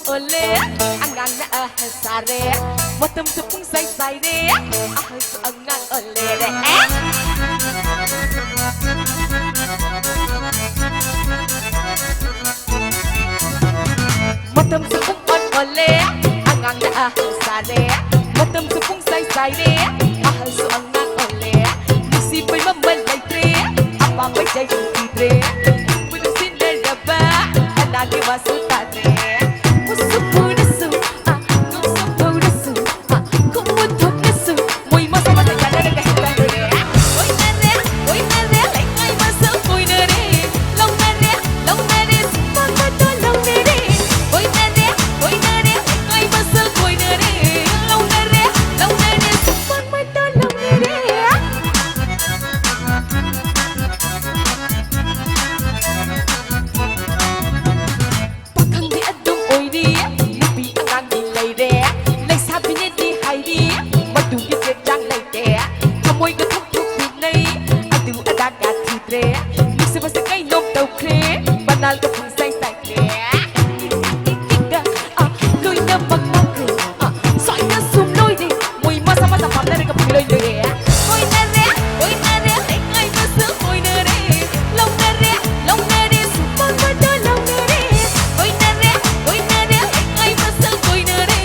ole angang na sare matam tupung sai sai re su angang ole re matam tupung ole angang na sare matam tupung sai sai re su angang ole si pai mamal lai tre apa pai jai tre puno sinda ba anagi wasu ta tre Banal ka pung say say lôi na bak bak soi na sum lôi đi mùi masa masa pam na ka pung lôi đi oi na re ai ma su oi na re long na re su pon ma do long na re oi na re ai ma su oi na re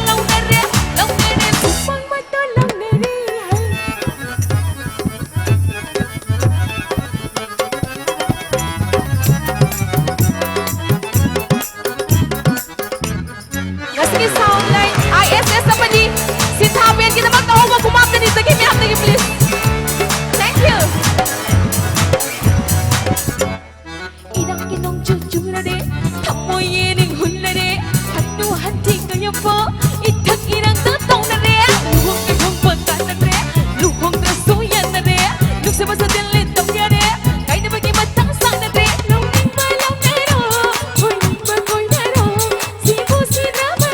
long na re su pon ma do long na re Sige sound line ISS apa di Sitabian kita bak tahu aku maaf tadi segi miap lagi please. Thank you. Idang kinong cucu nade Tamoy yening hun nade Hanu hanting kaya po Itang irang tatong nade Luhong kayong pagkat nade Luhong kasuyan nade Luksa basa dilit tong yade Kaya na bagi matang sang nade Longning ba long nero Hoy ba koy nero Sibo sinama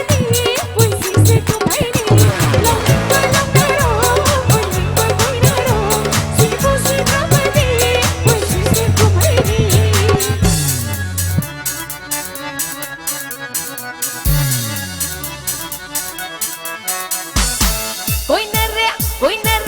Koy na